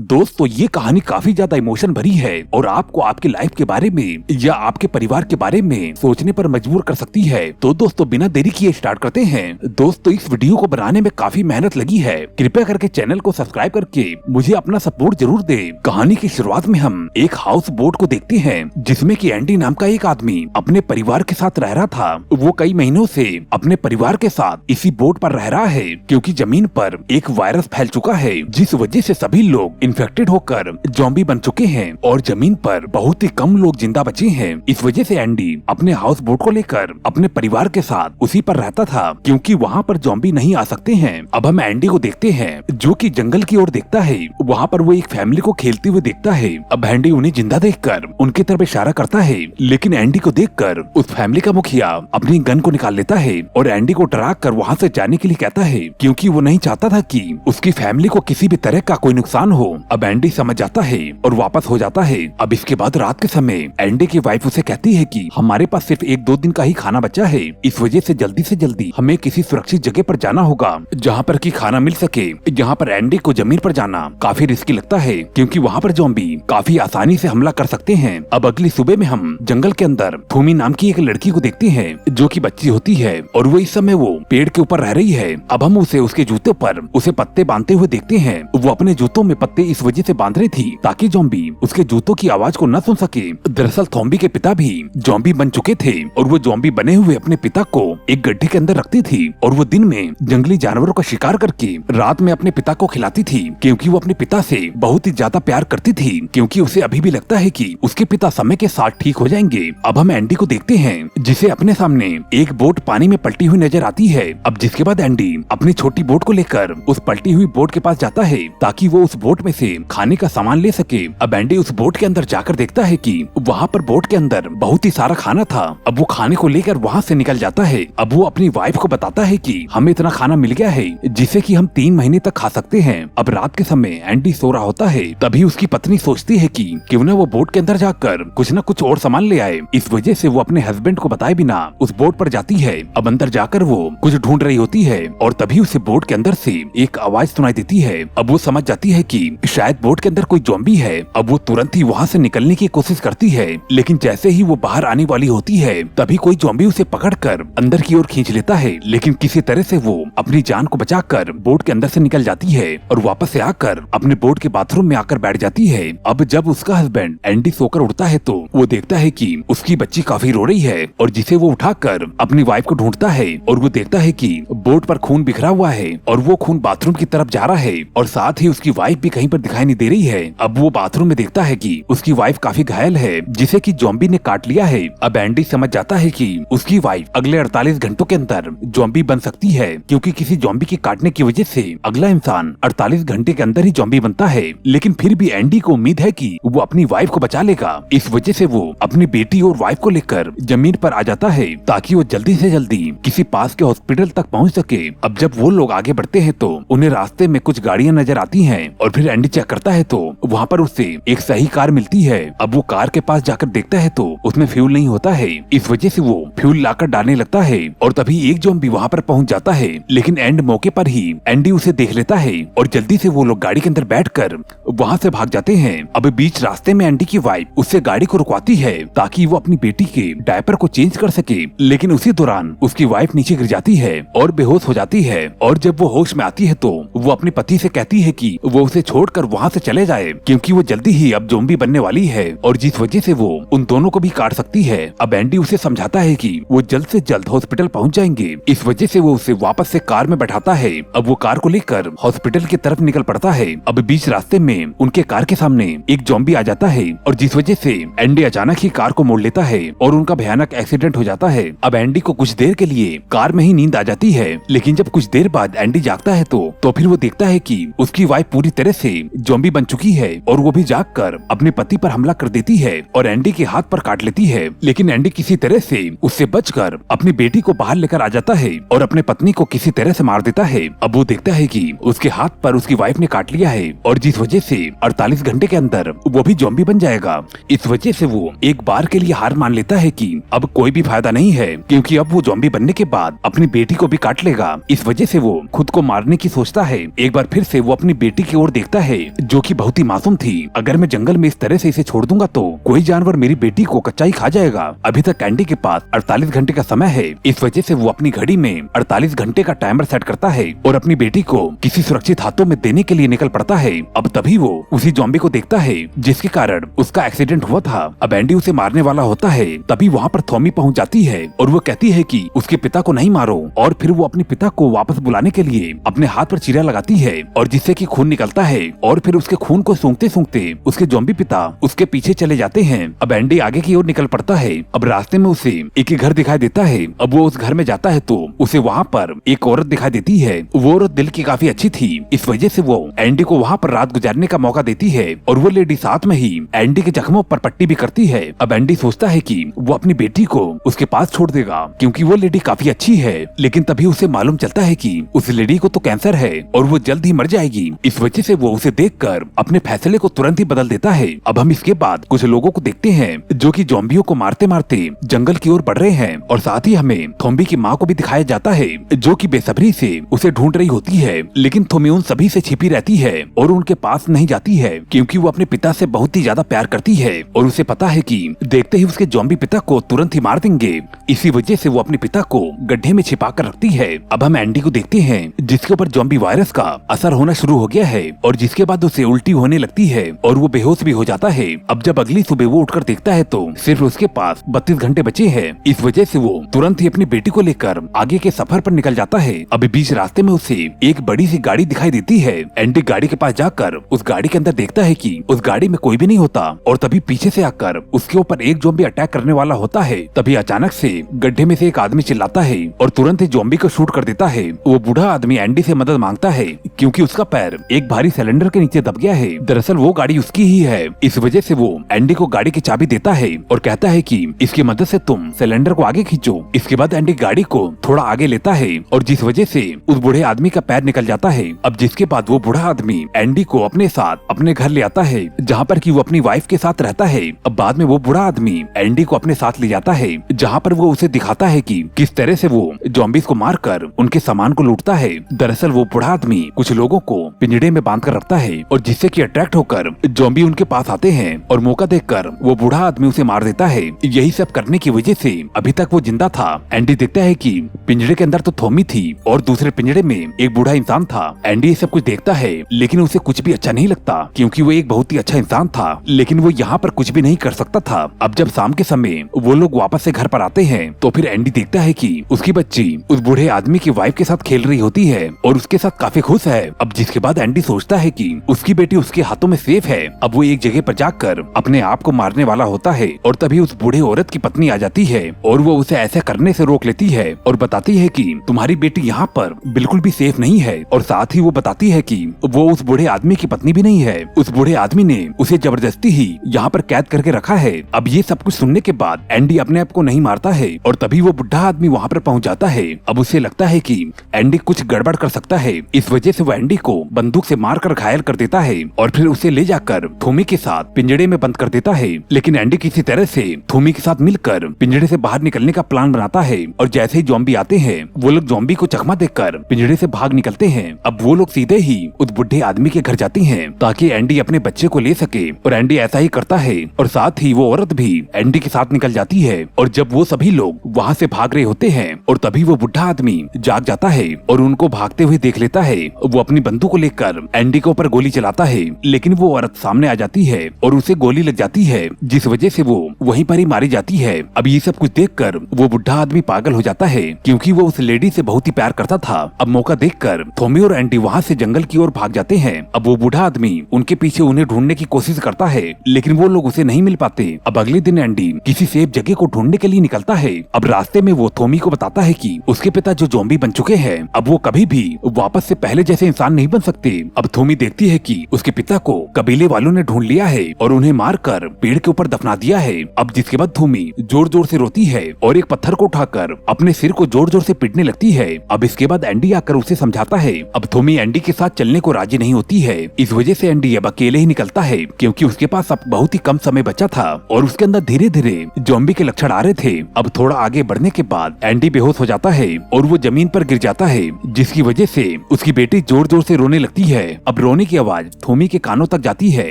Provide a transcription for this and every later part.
दोस्तों ये कहानी काफी ज्यादा इमोशन भरी है और आपको आपकी लाइफ के बारे में या आपके परिवार के बारे में सोचने पर मजबूर कर सकती है। तो दोस्तों बिना देरी किए स्टार्ट करते हैं। दोस्तों इस वीडियो को बनाने में काफी मेहनत लगी है, कृपया करके चैनल को सब्सक्राइब करके मुझे अपना सपोर्ट जरूर दे। कहानी की शुरुआत में हम एक हाउस बोट को देखते हैं जिसमें कि एंडी नाम का एक आदमी अपने परिवार के साथ रह रहा था। वो कई महीनों से अपने परिवार के साथ इसी बोट पर रह रहा है क्योंकि जमीन पर एक वायरस फैल चुका है जिस वजह से सभी लोग इन्फेक्टेड होकर ज़ॉम्बी बन चुके हैं और जमीन पर बहुत ही कम लोग जिंदा बचे हैं। इस वजह से एंडी अपने हाउस बोट को लेकर अपने परिवार के साथ उसी पर रहता था क्योंकि वहाँ पर ज़ॉम्बी नहीं आ सकते हैं। अब हम एंडी को देखते हैं जो कि जंगल की ओर देखता है। वहाँ पर वो एक फैमिली को खेलते हुए देखता है। अब एंडी उन्हें जिंदा देखकर उनकी तरफ इशारा करता है, लेकिन एंडी को देखकर उस फैमिली का मुखिया अपनी गन को निकाल लेता है और एंडी को डरा कर वहाँ से जाने के लिए कहता है क्योंकि वो नहीं चाहता था कि उसकी फैमिली को किसी भी तरह का कोई नुकसान हो। अब एंडी समझ जाता है और वापस हो जाता है। अब इसके बाद रात के समय एंडी की वाइफ उसे कहती है कि हमारे पास सिर्फ 1-2 दिन का ही खाना बचा है, इस वजह से जल्दी हमें किसी सुरक्षित जगह पर जाना होगा जहाँ पर कि खाना मिल सके। यहाँ पर एंडी को जमीन पर जाना काफी रिस्की लगता है क्योंकि वहाँ पर ज़ॉम्बी काफी आसानी से हमला कर सकते हैं। अब अगली सुबह में हम जंगल के अंदर थूमी नाम की एक लड़की को देखते हैं जो कि बच्ची होती है और वो इस समय वो पेड़ के ऊपर रह रही है। अब हम उसे उसके जूते पर उसे पत्ते बांधते हुए देखते हैं। वो अपने जूतों में पत्ते इस वजह से बांध रही थी ताकि ज़ॉम्बी उसके जूतों की आवाज को न सुन सके। दरअसल थॉम्बी के पिता भी ज़ॉम्बी बन चुके थे और वो ज़ॉम्बी बने हुए अपने पिता को एक गड्ढे के अंदर रखती थी और वो दिन में जंगली जानवरों का शिकार करके रात में अपने पिता को खिलाती थी क्योंकि वो अपने पिता से बहुत ही ज्यादा प्यार करती थी क्योंकि उसे अभी भी लगता है कि उसके पिता समय के साथ ठीक हो जाएंगे। अब हम एंडी को देखते हैं जिसे अपने सामने एक बोट पानी में पलटी हुई नजर आती है। अब जिसके बाद एंडी अपनी छोटी बोट को लेकर उस पलटी हुई बोट के पास जाता है ताकि वो उस बोट में से खाने का सामान ले सके। अब एंडी उस बोट के अंदर जाकर देखता है कि वहाँ पर बोट के अंदर बहुत ही सारा खाना था। अब वो खाने को लेकर वहाँ से निकल जाता है। अब वो अपनी वाइफ को बताता है कि हमें इतना खाना मिल गया है जिसे कि हम 3 महीने तक खा सकते हैं। अब रात के समय एंडी सो रहा होता है, तभी उसकी पत्नी सोचती है कि क्यों न वो बोट के अंदर जाकर कुछ न कुछ और सामान ले आए। इस वजह से वो अपने हस्बैंड को बताए बिना उस बोट पर जाती है। अब अंदर जाकर वो कुछ ढूंढ रही होती है और तभी उसे बोट के अंदर से एक आवाज सुनाई देती है। अब वो समझ जाती है कि शायद बोट के अंदर कोई ज़ॉम्बी है। अब वो तुरंत ही वहाँ से निकलने की कोशिश करती है, लेकिन जैसे ही वो बाहर आने वाली होती है तभी कोई ज़ॉम्बी उसे पकड़कर अंदर की ओर खींच लेता है। लेकिन किसी तरह से वो अपनी जान को बचाकर बोट के अंदर से निकल जाती है और वापस से आकर अपने बोट के बाथरूम में आकर बैठ जाती है। अब जब उसका हस्बैंड एंडी सोकर उठता है तो वो देखता है कि उसकी बच्ची काफी रो रही है और जिसे वो उठाकर अपनी वाइफ को ढूंढता है और वो देखता है कि बोट पर खून बिखरा हुआ है और वो खून बाथरूम की तरफ जा रहा है और साथ ही उसकी वाइफ भी कहीं पर दिखाई नहीं दे रही है। अब वो बाथरूम में देखता है कि उसकी वाइफ काफी घायल है जिसे कि ज़ॉम्बी ने काट लिया है। अब एंडी समझ जाता है कि उसकी वाइफ अगले 48 घंटों के अंदर ज़ॉम्बी बन सकती है क्योंकि किसी ज़ॉम्बी के काटने की वजह से अगला इंसान 48 घंटे के अंदर ही ज़ॉम्बी बनता है। लेकिन फिर भी एंडी को उम्मीद है कि वो अपनी वाइफ को बचा लेगा। इस वजह से वो अपनी बेटी और वाइफ को लेकर जमीन पर आ जाता है ताकि वो जल्दी से जल्दी किसी पास के हॉस्पिटल तक पहुंच सके। अब जब वो लोग आगे बढ़ते हैं तो उन्हें रास्ते में कुछ गाड़ियां नजर आती हैं और फिर एंडी चेक करता है तो वहाँ पर उससे एक सही कार मिलती है। अब वो कार के पास जाकर देखता है तो उसमें फ्यूल नहीं होता है। इस वजह से वो फ्यूल लाकर डालने लगता है और तभी एक ज़ॉम्बी वहाँ पर पहुँच जाता है, लेकिन एंड मौके पर ही एंडी उसे देख लेता है और जल्दी से वो लोग गाड़ी के अंदर बैठकर वहाँ से भाग जाते हैं। अब बीच रास्ते में एंडी की वाइफ उससे गाड़ी को रुकवाती है ताकि वो अपनी बेटी के डायपर को चेंज कर सके, लेकिन उसी दौरान उसकी वाइफ नीचे गिर जाती है और बेहोश हो जाती है और जब वो होश में आती है तो वो अपने पति से कहती है कि वो उसे छोड़कर वहाँ से चले जाए क्योंकि वो जल्दी ही अब ज़ॉम्बी बनने वाली है और जिस वजह से वो उन दोनों को भी काट सकती है। अब एंडी उसे समझाता है कि वो जल्द से जल्द हॉस्पिटल पहुँच जाएंगे। इस वजह से वो उसे वापस से कार में बैठाता है। अब वो कार को लेकर हॉस्पिटल की तरफ निकल पड़ता है। अब बीच रास्ते में उनके कार के सामने एक ज़ॉम्बी आ जाता है और जिस वजह से एंडी अचानक ही कार को मोड़ लेता है और उनका भयानक एक्सीडेंट हो जाता है। अब एंडी को कुछ देर के लिए कार में ही नींद आ जाती है, लेकिन जब कुछ देर बाद एंडी जागता है तो फिर वो देखता है कि उसकी वाइफ पूरी तरह से ज़ॉम्बी बन चुकी है और वो भी जागकर अपने पति पर हमला कर देती है और एंडी के हाथ पर काट लेती है। लेकिन एंडी किसी तरह से उससे बचकर अपनी बेटी को बाहर लेकर आ जाता है और अपने पत्नी को किसी तरह से मार देता है। अब वो देखता है कि उसके हाथ पर उसकी वाइफ ने काट लिया है और जिस वजह से 48 घंटे के अंदर वो भी ज़ॉम्बी बन जाएगा। इस वजह से वो एक बार के लिए हार मान लेता है कि अब कोई भी फायदा नहीं है, क्योंकि अब वो ज़ॉम्बी बनने के बाद अपनी बेटी को भी काट लेगा। इस वजह से वो खुद को मारने की सोचता है। एक बार फिर से वो अपनी बेटी की ओर देखता है, जो कि बहुत ही मासूम थी। अगर मैं जंगल में इस तरह से इसे छोड़ दूंगा तो कोई जानवर मेरी बेटी को कच्चा ही खा जाएगा। अभी तक कैंडी के पास 48 घंटे का समय है। इस वजह से वो अपनी घड़ी में 48 घंटे का टाइमर सेट करता है और अपनी बेटी को किसी सुरक्षित हाथों में देने के लिए निकल पड़ता है। अब तभी वो उसी ज़ॉम्बी को देखता है जिसके कारण उसका एक्सीडेंट हुआ था। अब एंडी उसे मारने वाला होता है, तभी वहाँ पर थॉमी पहुँच जाती है और वो कहती है कि उसके पिता को नहीं मारो। और फिर वो अपने पिता को वापस बुलाने के लिए अपने हाथ पर चीरा लगाती है और जिससे कि खून निकलता है। और फिर उसके खून को सूंघते सूंघते उसके ज़ॉम्बी पिता उसके पीछे चले जाते हैं। अब एंडी आगे की ओर निकल पड़ता है। अब रास्ते में उसे एक घर दिखाई देता है। अब वो उस घर में जाता है तो उसे वहाँ पर एक औरत दिखाई देती है। वो औरत दिल की काफी अच्छी थी, इस वजह से वो एंडी को वहाँ पर रात गुजारने का मौका देती है और वो लेडी साथ में ही एंडी के जख्मों पर पट्टी भी करती है। अब एंडी सोचता है कि वो अपनी बेटी को उसके पास छोड़ देगा, क्योंकि वो लेडी काफी अच्छी है। लेकिन तभी उसे मालूम चलता है कि उस लेडी को तो कैंसर है और वो जल्द ही मर जाएगी। इस वजह से वो उसे देखकर अपने फैसले को तुरंत ही बदल देता है। अब हम इसके बाद कुछ लोगों को देखते हैं जो कि ज़ॉम्बियों को मारते मारते जंगल की ओर बढ़ रहे हैं और साथ ही हमें थोम्बी की माँ को भी दिखाया जाता है, जो कि बेसब्री से उसे ढूंढ रही होती है। लेकिन थोमी उन सभी से छिपी रहती है और उनके पास नहीं जाती है, क्योंकि वो अपने पिता से बहुत ही ज्यादा प्यार करती है और उसे पता है कि देखते ही उसके ज़ॉम्बी पिता को तुरंत ही मार देंगे। इसी वजह से वो अपने पिता को गड्ढे में छिपा कर रखती है। अब हम एंडी को देखते हैं जिसके ऊपर ज़ॉम्बी वायरस का असर होना शुरू हो गया है और जिसके बाद उसे उल्टी होने लगती है और वो बेहोश भी हो जाता है। अब जब अगली सुबह वो उठकर देखता है तो सिर्फ उसके पास 32 घंटे बचे हैं। इस वजह से वो तुरंत ही अपनी बेटी को लेकर आगे के सफर पर निकल जाता है। अभी बीच रास्ते में उसे एक बड़ी सी गाड़ी दिखाई देती है। एंडी गाड़ी के पास जाकर उस गाड़ी के अंदर देखता है कि उस गाड़ी में कोई भी नहीं होता और तभी पीछे से आकर उसके ऊपर एक ज़ॉम्बी अटैक करने वाला होता है। तभी अचानक से गड्ढे में से एक आदमी चिल्लाता है और तुरंत ही ज़ॉम्बी को शूट कर देता है। वो बूढ़ा आदमी एंडी से मदद मांगता है, क्योंकि उसका पैर एक भारी सिलेंडर के नीचे दब गया है। दरअसल वो गाड़ी उसकी ही है। इस वजह से वो एंडी को गाड़ी की चाबी देता है और कहता है कि इसकी मदद से तुम सिलेंडर को आगे खींचो। इसके बाद एंडी गाड़ी को थोड़ा आगे लेता है और जिस वजह से उस बूढ़े आदमी का पैर निकल जाता है। अब जिसके बाद वो बूढ़ा आदमी एंडी को अपने साथ अपने घर ले आता है, जहाँ पर कि वो अपनी वाइफ के साथ रहता है। अब बाद में वो बूढ़ा आदमी एंडी को अपने साथ ले जाता है, जहाँ पर वो उसे दिखाता है कि किस तरह से वो ज़ॉम्बीज़ को मारकर उनके सामान को लूटता है। दरअसल वो बूढ़ा आदमी कुछ लोगों को पिंजड़े में बांध कर रखता है और जिससे कि अट्रैक्ट होकर ज़ॉम्बी उनके पास आते हैं और मौका देखकर वो बूढ़ा आदमी उसे मार देता है। यही सब करने की वजह से अभी तक वो जिंदा था। एंडी देखता है कि पिंजड़े के अंदर तो थोमी थी और दूसरे पिंजड़े में एक बूढ़ा इंसान था। एंडी ये सब कुछ देखता है, लेकिन उसे कुछ भी अच्छा नहीं लगता, क्योंकि वो एक बहुत ही अच्छा इंसान था, लेकिन वो यहाँ पर कुछ भी नहीं कर सकता था। अब जब शाम के समय वो लोग वापस से घर पर आते हैं तो फिर एंडी देखता है कि उसकी बच्ची उस बूढ़े आदमी की वाइफ के साथ खेल रही होती है और उसके साथ काफी खुश है। अब जिसके बाद एंडी सोचता है कि उसकी बेटी उसके हाथों में सेफ है। अब वो एक जगह पर जाकर अपने आप को मारने वाला होता है और तभी उस बूढ़े औरत की पत्नी आ जाती है और वो उसे ऐसा करने से रोक लेती है और बताती है कि तुम्हारी बेटी यहाँ पर बिल्कुल भी सेफ नहीं है। और साथ ही वो बताती है कि वो उस बूढ़े आदमी की पत्नी भी नहीं है। उस बूढ़े आदमी ने उसे जबरदस्ती ही यहाँ पर कैद करके रखा है। अब ये सब कुछ सुनने के बाद एंडी अपने आप को नहीं मारता है और तभी वो बुढ़ा आदमी वहाँ पर पहुँच जाता है। अब उसे लगता है कि एंडी कुछ गड़बड़ कर सकता है, इस वजह से वो एंडी को बंदूक से मारकर घायल कर देता है और फिर उसे ले जाकर थोमी के साथ पिंजड़े में बंद कर देता है। लेकिन एंडी किसी तरह से थोमी के साथ मिलकर पिंजड़े से बाहर निकलने का प्लान बनाता है और जैसे ही ज़ॉम्बी आते हैं वो लोग ज़ॉम्बी को चकमा देकर पिंजड़े से भाग निकलते हैं। अब वो लोग सीधे ही उस बुढ़े आदमी के घर जाती हैं ताकि एंडी अपने बच्चे को ले सके और एंडी ऐसा ही करता है और साथ ही वो औरत भी एंडी के साथ निकल जाती है। और जब वो सभी लोग वहाँ से भाग रहे होते हैं और तभी वो बुढ़ा आदमी जाग जाता है और उनको भागते हुए देख लेता है। वो अपनी बंदूक को लेकर एंडी के ऊपर गोली चलाता है, लेकिन वो औरत सामने आ जाती है और उसे गोली लग जाती है, जिस वजह से वो वहीं पर ही मारी जाती है। अब ये सब कुछ देखकर वो बुढ़ा आदमी पागल हो जाता है, क्योंकि वो उस लेडी से बहुत ही प्यार करता था। अब मौका देखकर थोमी और एंडी वहाँ से जंगल की ओर भाग जाते हैं। अब वो बूढ़ा आदमी उनके पीछे उन्हें ढूंढने की कोशिश करता है, लेकिन वो लोग उसे नहीं मिल पाते। अब अगले दिन एंडी किसी सेफ जगह को ढूंढने के लिए निकलता है। अब रास्ते में वो थोमी को बताता है कि उसके पिता जो ज़ॉम्बी बन चुके हैं, अब वो कभी भी वापस से पहले जैसे इंसान नहीं बन सकते। अब थोमी देखती है कि उसके पिता को कबीले वालों ने ढूंढ लिया है और उन्हें मारकर पेड़ के ऊपर दफना दिया है। अब जिसके बाद थोमी जोर जोर से रोती है और एक पत्थर को उठाकर अपने सिर को जोर जोर से पीटने लगती है। अब इसके बाद एंडी आकर उसे समझाता है। अब थोमी एंडी के साथ चलने को राजी नहीं होती है, इस वजह से एंडी अब अकेले ही निकलता है क्योंकि उसके पास अब बहुत ही कम समय बचा था और उसके अंदर धीरे धीरे ज़ॉम्बी के लक्षण आ रहे थे। अब थोड़ा आगे बढ़ने के बाद एंडी बेहोश हो जाता है और वो जमीन पर गिर जाता है, जिसकी वजह से उसकी बेटी जोर जोर से रोने लगती है। अब रोने की आवाज थोमी के कानों तक जाती है।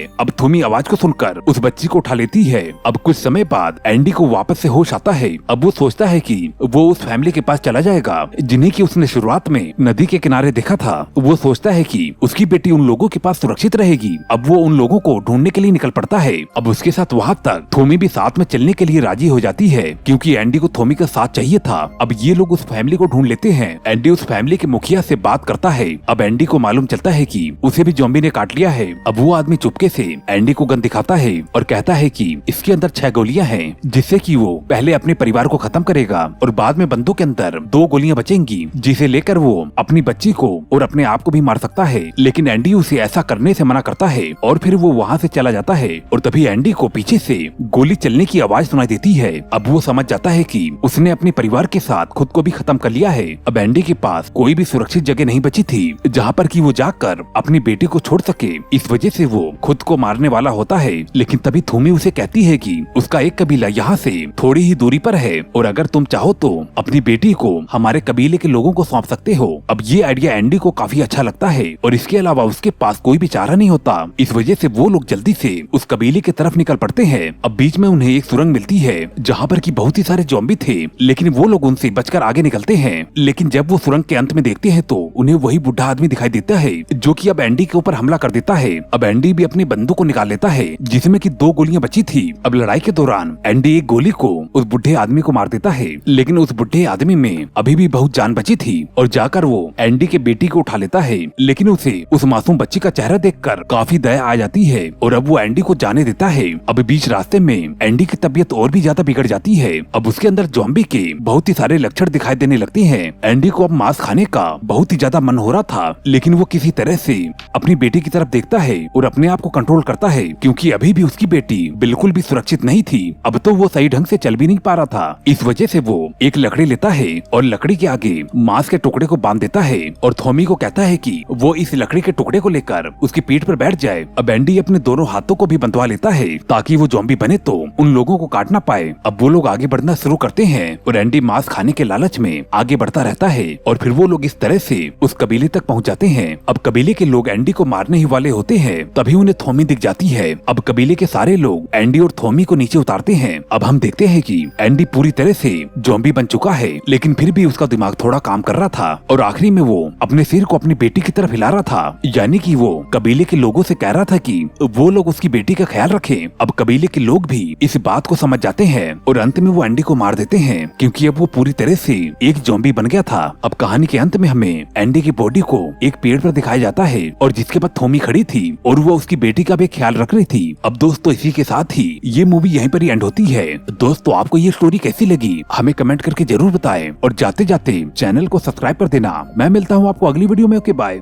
अब थोमी आवाज को सुनकर उस बच्ची को उठा लेती है। अब कुछ समय बाद एंडी को वापस से होश आता है। अब वो सोचता है कि वो उस फैमिली के पास चला जाएगा जिन्हें कि उसने शुरुआत में नदी के किनारे देखा था। वो सोचता है कि उसकी बेटी उन लोगों के पास सुरक्षित रहेगी। अब वो उन लोगों को ढूंढने के लिए निकल पड़ता है। अब उसके साथ वहाँ तक थोमी भी साथ में चलने के लिए राजी हो जाती है क्योंकि एंडी को थोमी का साथ चाहिए था। अब ये लोग उस फैमिली को ढूंढ लेते हैं। एंडी उस फैमिली के मुखिया से बात करता है। अब एंडी को मालूम चलता है कि उसे भी ज़ॉम्बी ने काट लिया है। अब वो आदमी चुपके से एंडी को गन दिखाता है और कहता है कि इसके अंदर 6 गोलियां हैं, जिससे कि वो पहले अपने परिवार को खत्म करेगा और बाद में बंदूक के अंदर 2 गोलियां बचेंगी, जिसे लेकर वो अपनी बच्ची को और अपने आप को भी मार सकता है। लेकिन एंडी उसे ऐसा करने से मना करता है और फिर वो वहाँ से चला जाता है। और तभी एंडी को पीछे से गोली चलने की आवाज सुनाई देती है। अब वो समझ जाता है कि उसने अपने परिवार के साथ खुद को भी खत्म कर लिया है। अब एंडी के पास कोई भी सुरक्षित जगह नहीं बची थी जहाँ पर कि वो जाकर अपनी बेटी को छोड़ सके। इस वजह से वो खुद को मारने वाला होता है। लेकिन तभी थोमी उसे कहती है कि उसका एक कबीला यहाँ से थोड़ी ही दूरी पर है और अगर तुम चाहो तो अपनी बेटी को हमारे कबीले के लोगों को सौंप सकते हो। अब ये आइडिया एंडी को काफी अच्छा लगता है और इसके अलावा उसके पास कोई भी चारा नहीं होता। इस वजह से वो लोग जल्दी से उस कबीले की तरफ निकल पड़ते हैं। अब बीच में उन्हें एक सुरंग मिलती है जहाँ पर कि बहुत ही सारे ज़ॉम्बी थे, लेकिन वो लोग उनसे बचकर आगे निकलते हैं। लेकिन जब वो सुरंग के अंत में देखते हैं तो उन्हें वही बुढ़ा आदमी दिखाई देता है जो कि अब एंडी के ऊपर हमला कर देता है। अब एंडी भी अपनी बंदूक को निकाल लेता है जिसमें कि 2 गोलियां बची थी। अब लड़ाई के दौरान एंडी एक गोली को उस बुढ़े आदमी को मार देता है, लेकिन उस बुढ़े आदमी में अभी भी बहुत जान बची थी और जाकर वो एंडी के बेटी को उठा लेता है। लेकिन उसे उस मासूम बच्ची का चेहरा देखकर काफी दया आ जाती है और अब वो एंडी को जाने देता है। अब बीच रास्ते में एंडी की तबीयत और भी ज्यादा बिगड़ जाती है। अब उसके अंदर ज़ॉम्बी के बहुत ही सारे लक्षण दिखाई देने लगते हैं। एंडी को अब मांस खाने का बहुत ही ज्यादा मन हो रहा था, लेकिन वो किसी तरह से अपनी बेटी की तरफ देखता है और अपने आप को कंट्रोल करता है क्योंकि अभी भी उसकी बेटी बिल्कुल भी सुरक्षित नहीं थी। अब तो वो सही ढंग से चल भी नहीं पा रहा था। इस वजह से वो एक लकड़ी लेता है और लकड़ी के आगे मांस के टुकड़े को बांध देता है और थोमी को कहता है कि वो इस लकड़ी के टुकड़े को लेकर उसकी पीठ पर बैठ जाए। अब एंडी अपने दोनों हाथों को भी बंधवा लेता है ताकि वो ज़ॉम्बी बने तो उन लोगों को काट ना पाए। अब वो लोग आगे बढ़ना शुरू करते हैं और एंडी मांस खाने के लालच में आगे बढ़ता रहता है और फिर वो लोग इस तरह से उस कबीले तक पहुंच जाते हैं। अब कबीले के लोग एंडी को मारने ही वाले होते हैं, तभी उन्हें थोमी दिख जाती है। अब कबीले के सारे लोग एंडी और थोमी को नीचे उतारते हैं। अब हम देखते हैं कि एंडी पूरी तरह से ज़ॉम्बी बन चुका है, लेकिन फिर भी उसका दिमाग थोड़ा काम कर रहा था और आखिरी में वो अपने सिर को अपनी बेटी की तरफ हिला रहा था, यानी कि वो कबीले के लोगों से कह रहा था कि वो लोग उसकी बेटी का ख्याल रखें। अब कबीले के लोग भी इस बात को समझ जाते हैं और अंत में वो एंडी को मार देते हैं क्योंकि अब वो पूरी तरह से एक ज़ॉम्बी बन गया था। अब कहानी के अंत में हमें एंडी की बॉडी को एक पेड़ पर दिखाया जाता है और जिसके बाद थोमी खड़ी थी और वो उसकी बेटी का भी ख्याल रख रही थी। अब दोस्तों इसी के साथ ही ये मूवी यहीं पर ही एंड होती है। दोस्तों आपको ये स्टोरी कैसी लगी हमें कमेंट करके जरूर बताएं और जाते जाते चैनल को सब्सक्राइब कर देना। मैं मिलता हूँ आपको अगली वीडियो में। Okay bye.